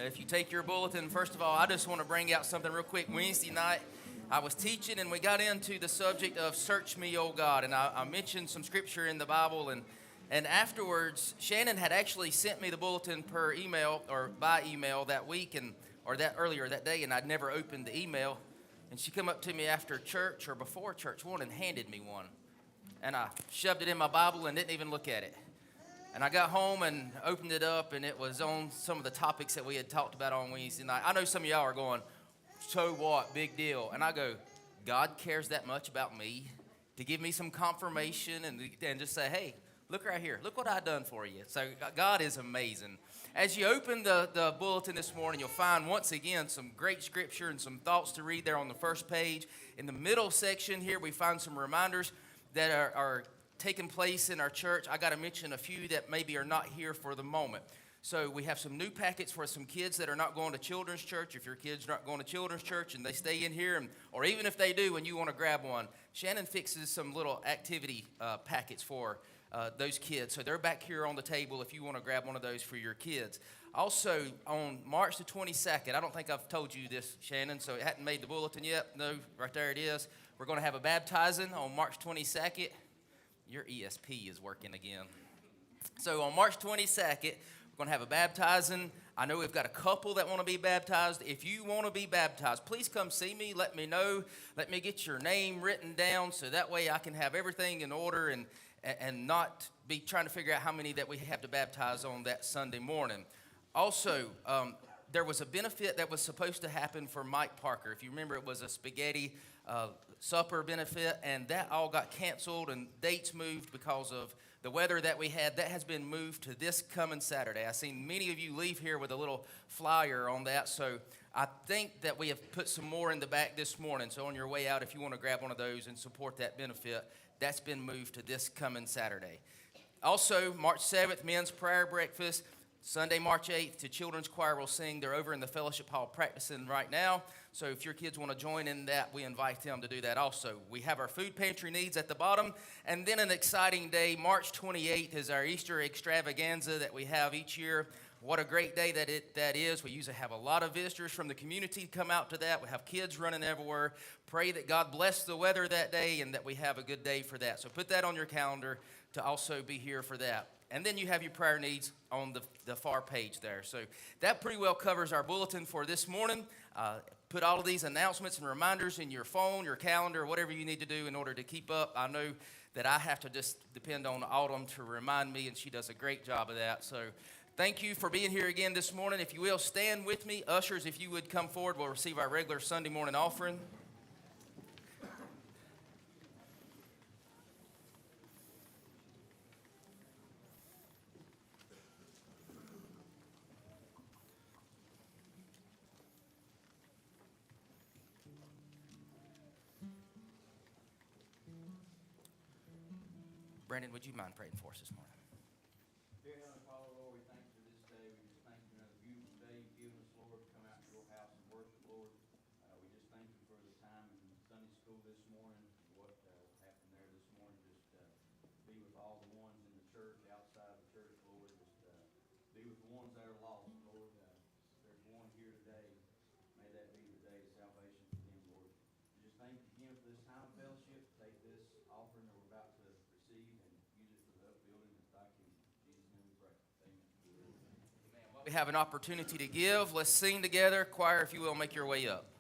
If you take your bulletin, first of all, I just want to bring out something real quick. Wednesday night, I was teaching and we got into the subject of search me, O God. And I mentioned some scripture in the Bible. And afterwards, Shannon had actually sent me the bulletin per email or by email that week or that earlier that day. And I'd never opened the email. And she come up to me after church or before church one and handed me one. And I shoved it in my Bible and didn't even look at it. And I got home and opened it up, and it was on some of the topics that we had talked about on Wednesday night. I know some of y'all are going, so what, big deal. And I go, God cares that much about me to give me some confirmation and just say, hey, look right here. Look what I've done for you. So God is amazing. As you open the bulletin this morning, you'll find once again some great scripture and some thoughts to read there on the first page. In the middle section here, we find some reminders that are taking place in our church. I got to mention a few that maybe are not here for the moment. So we have some new packets for some kids that are not going to children's church. If your kids are not going to children's church and they stay in here, or even if they do and you want to grab one, Shannon fixes some little activity packets for those kids. So they're back here on the table if you want to grab one of those for your kids. Also, on March the 22nd, I don't think I've told you this, Shannon, so it hadn't made the bulletin yet. No, right there it is. We're going to have a baptizing on March 22nd. Your ESP is working again. So on March 22nd, we're going to have a baptizing. I know we've got a couple that want to be baptized. If you want to be baptized, please come see me. Let me know. Let me get your name written down so that way I can have everything in order and not be trying to figure out how many that we have to baptize on that Sunday morning. Also, there was a benefit that was supposed to happen for Mike Parker. If you remember, it was a spaghetti supper benefit, and that all got canceled and dates moved because of the weather that we had. That has been moved to this coming Saturday. I've seen many of you leave here with a little flyer on that, so I think that we have put some more in the back this morning. So on your way out, if you want to grab one of those and support that benefit, that's been moved to this coming Saturday. Also, March 7th, men's prayer breakfast. Sunday, March 8th, the children's choir will sing. They're over in the fellowship hall practicing right now. So if your kids want to join in that, we invite them to do that also. We have our food pantry needs at the bottom. And then an exciting day, March 28th is our Easter extravaganza that we have each year. What a great day that is. We usually have a lot of visitors from the community come out to that. We have kids running everywhere. Pray that God bless the weather that day and that we have a good day for that. So put that on your calendar to also be here for that. And then you have your prayer needs on the far page there. So that pretty well covers our bulletin for this morning. Put all of these announcements and reminders in your phone, your calendar, whatever you need to do in order to keep up. I know that I have to just depend on Autumn to remind me, and she does a great job of that. So thank you for being here again this morning. If you will, stand with me. Ushers, if you would come forward, we'll receive our regular Sunday morning offering. Brandon, would you mind praying for us this morning? Dear Heavenly Father, Lord, we thank you for this day. We just thank you for another beautiful day you've given us, Lord, to come out to your house and worship, Lord. We just thank you for the time in Sunday school this morning, what happened there this morning. Just be with all the ones in the church, outside the church, Lord. Just be with the ones that are lost, Lord. If there's one here today, may that be the day of salvation for them, Lord. We just thank you again for this time of fellowship. Take this offering that we're about to receive and use it for the upbuilding of thy kingdom. In Jesus' name we pray. Amen. We have an opportunity to give. Let's sing together. Choir, if you will, make your way up.